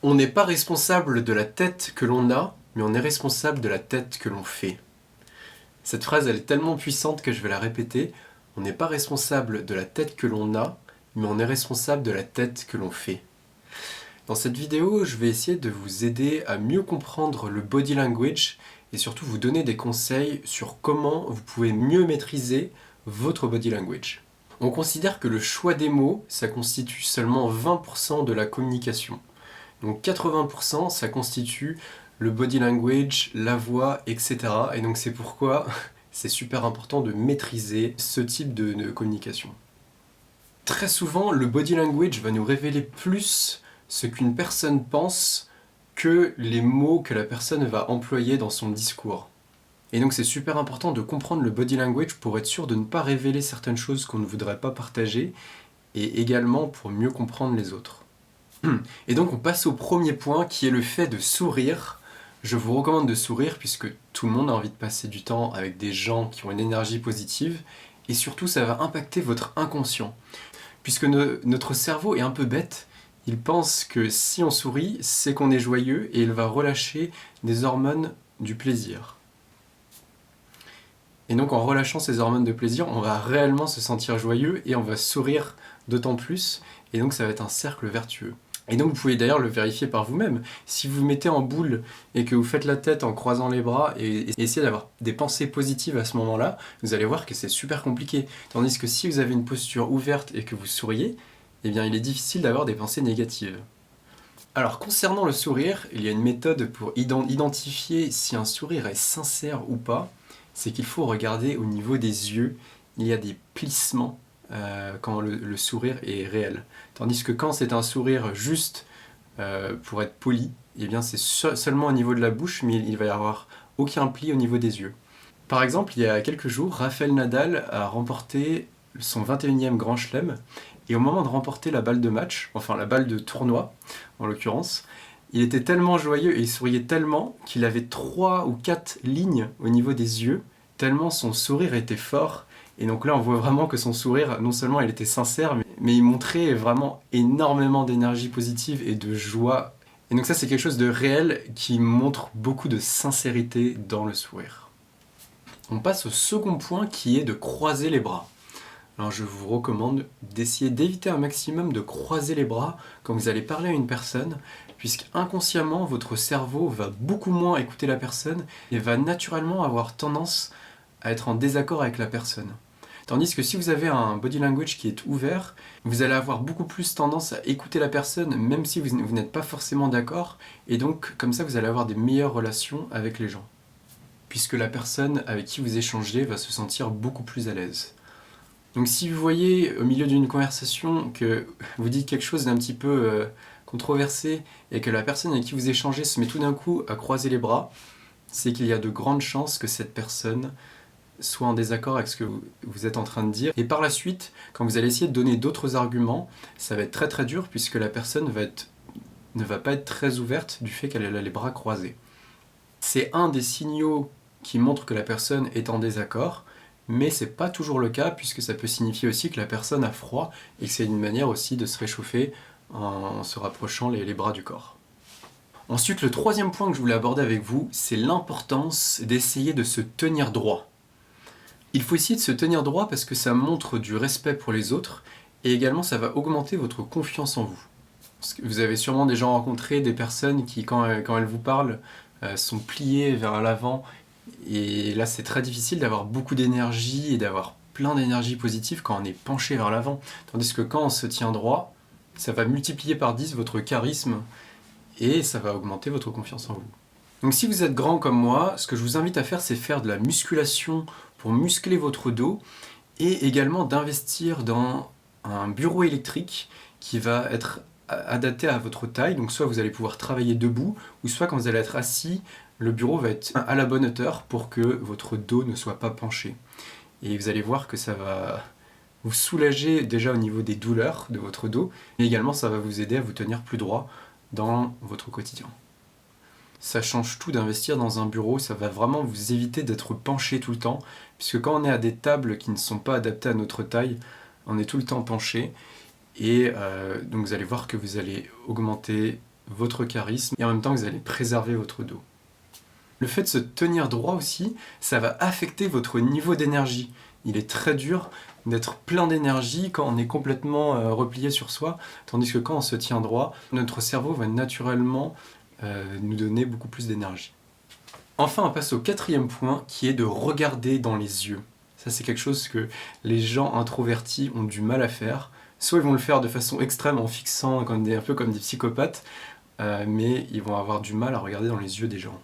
On n'est pas responsable de la tête que l'on a, mais on est responsable de la tête que l'on fait. Cette phrase, elle est tellement puissante que je vais la répéter. On n'est pas responsable de la tête que l'on a, mais on est responsable de la tête que l'on fait. Dans cette vidéo, je vais essayer de vous aider à mieux comprendre le body language et surtout vous donner des conseils sur comment vous pouvez mieux maîtriser votre body language. On considère que le choix des mots, ça constitue seulement 20% de la communication. Donc 80%, ça constitue le body language, la voix, etc. Et donc c'est pourquoi c'est super important de maîtriser ce type de communication. Très souvent, le body language va nous révéler plus ce qu'une personne pense que les mots que la personne va employer dans son discours. Et donc c'est super important de comprendre le body language pour être sûr de ne pas révéler certaines choses qu'on ne voudrait pas partager et également pour mieux comprendre les autres. Et donc on passe au premier point qui est le fait de sourire. Je vous recommande de sourire puisque tout le monde a envie de passer du temps avec des gens qui ont une énergie positive et surtout ça va impacter votre inconscient. Puisque notre cerveau est un peu bête, il pense que si on sourit, c'est qu'on est joyeux et il va relâcher des hormones du plaisir. Et donc en relâchant ces hormones de plaisir, on va réellement se sentir joyeux et on va sourire d'autant plus et donc ça va être un cercle vertueux. Et donc vous pouvez d'ailleurs le vérifier par vous-même. Si vous vous mettez en boule et que vous faites la tête en croisant les bras et essayez d'avoir des pensées positives à ce moment-là, vous allez voir que c'est super compliqué. Tandis que si vous avez une posture ouverte et que vous souriez, eh bien il est difficile d'avoir des pensées négatives. Alors concernant le sourire, il y a une méthode pour identifier si un sourire est sincère ou pas. C'est qu'il faut regarder au niveau des yeux. Il y a des plissements quand le sourire est réel. Tandis que quand c'est un sourire juste pour être poli, eh bien c'est seulement au niveau de la bouche, mais il va y avoir aucun pli au niveau des yeux. Par exemple, il y a quelques jours, Rafael Nadal a remporté son 21e Grand Chelem, et au moment de remporter la balle de match, enfin la balle de tournoi en l'occurrence, il était tellement joyeux et il souriait tellement qu'il avait 3 ou 4 lignes au niveau des yeux, tellement son sourire était fort. Et donc là, on voit vraiment que son sourire, non seulement il était sincère, mais il montrait vraiment énormément d'énergie positive et de joie. Et donc ça, c'est quelque chose de réel qui montre beaucoup de sincérité dans le sourire. On passe au second point qui est de croiser les bras. Alors je vous recommande d'essayer d'éviter un maximum de croiser les bras quand vous allez parler à une personne, puisque inconsciemment, votre cerveau va beaucoup moins écouter la personne et va naturellement avoir tendance à être en désaccord avec la personne. Tandis que si vous avez un body language qui est ouvert, vous allez avoir beaucoup plus tendance à écouter la personne, même si vous n'êtes pas forcément d'accord, et donc comme ça vous allez avoir des meilleures relations avec les gens. Puisque la personne avec qui vous échangez va se sentir beaucoup plus à l'aise. Donc si vous voyez au milieu d'une conversation que vous dites quelque chose d'un petit peu controversé et que la personne avec qui vous échangez se met tout d'un coup à croiser les bras, c'est qu'il y a de grandes chances que cette personne soit en désaccord avec ce que vous êtes en train de dire. Et par la suite, quand vous allez essayer de donner d'autres arguments, ça va être très très dur puisque la personne ne va pas être très ouverte du fait qu'elle a les bras croisés. C'est un des signaux qui montre que la personne est en désaccord, mais c'est pas toujours le cas puisque ça peut signifier aussi que la personne a froid et que c'est une manière aussi de se réchauffer en se rapprochant les bras du corps. Ensuite, le troisième point que je voulais aborder avec vous, c'est l'importance d'essayer de se tenir droit. Il faut essayer de se tenir droit parce que ça montre du respect pour les autres et également ça va augmenter votre confiance en vous. Parce que vous avez sûrement déjà rencontré des personnes qui, quand elles vous parlent, sont pliées vers l'avant et là c'est très difficile d'avoir beaucoup d'énergie et d'avoir plein d'énergie positive quand on est penché vers l'avant. Tandis que quand on se tient droit, ça va multiplier par 10 votre charisme et ça va augmenter votre confiance en vous. Donc si vous êtes grand comme moi, ce que je vous invite à faire, c'est faire de la musculation pour muscler votre dos et également d'investir dans un bureau électrique qui va être adapté à votre taille. Donc soit vous allez pouvoir travailler debout, ou soit quand vous allez être assis, le bureau va être à la bonne hauteur pour que votre dos ne soit pas penché. Et vous allez voir que ça va vous soulager déjà au niveau des douleurs de votre dos, mais également ça va vous aider à vous tenir plus droit dans votre quotidien. Ça change tout d'investir dans un bureau, ça va vraiment vous éviter d'être penché tout le temps, puisque quand on est à des tables qui ne sont pas adaptées à notre taille, on est tout le temps penché, et donc vous allez voir que vous allez augmenter votre charisme et en même temps que vous allez préserver votre dos. Le fait de se tenir droit aussi, ça va affecter votre niveau d'énergie. Il est très dur d'être plein d'énergie quand on est complètement replié sur soi, tandis que quand on se tient droit, notre cerveau va naturellement nous donner beaucoup plus d'énergie. Enfin, on passe au 4e point qui est de regarder dans les yeux. Ça, c'est quelque chose que les gens introvertis ont du mal à faire. Soit ils vont le faire de façon extrême en fixant un peu comme des psychopathes, mais ils vont avoir du mal à regarder dans les yeux des gens.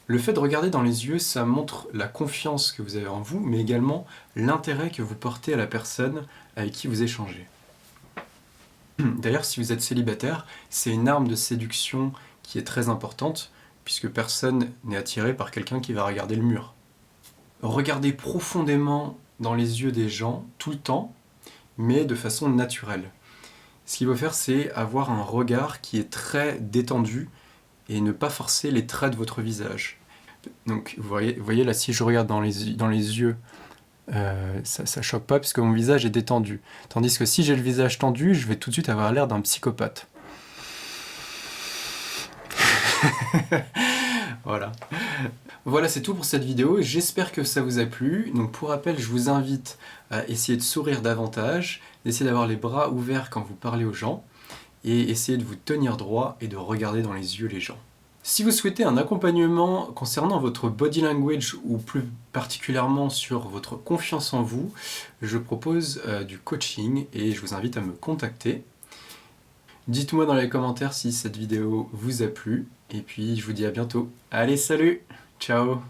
Le fait de regarder dans les yeux, ça montre la confiance que vous avez en vous, mais également l'intérêt que vous portez à la personne avec qui vous échangez. D'ailleurs, si vous êtes célibataire, c'est une arme de séduction qui est très importante, puisque personne n'est attiré par quelqu'un qui va regarder le mur. Regardez profondément dans les yeux des gens, tout le temps, mais de façon naturelle. Ce qu'il faut faire, c'est avoir un regard qui est très détendu, et ne pas forcer les traits de votre visage. Donc vous voyez là, si je regarde dans les yeux, ça choque pas puisque mon visage est détendu. Tandis que si j'ai le visage tendu, je vais tout de suite avoir l'air d'un psychopathe. Voilà. Voilà, c'est tout pour cette vidéo. J'espère que ça vous a plu. Donc pour rappel, je vous invite à essayer de sourire davantage, d'essayer d'avoir les bras ouverts quand vous parlez aux gens, et essayez de vous tenir droit et de regarder dans les yeux les gens. Si vous souhaitez un accompagnement concernant votre body language ou plus particulièrement sur votre confiance en vous, je propose du coaching et je vous invite à me contacter. Dites-moi dans les commentaires si cette vidéo vous a plu et puis je vous dis à bientôt. Allez, salut! Ciao!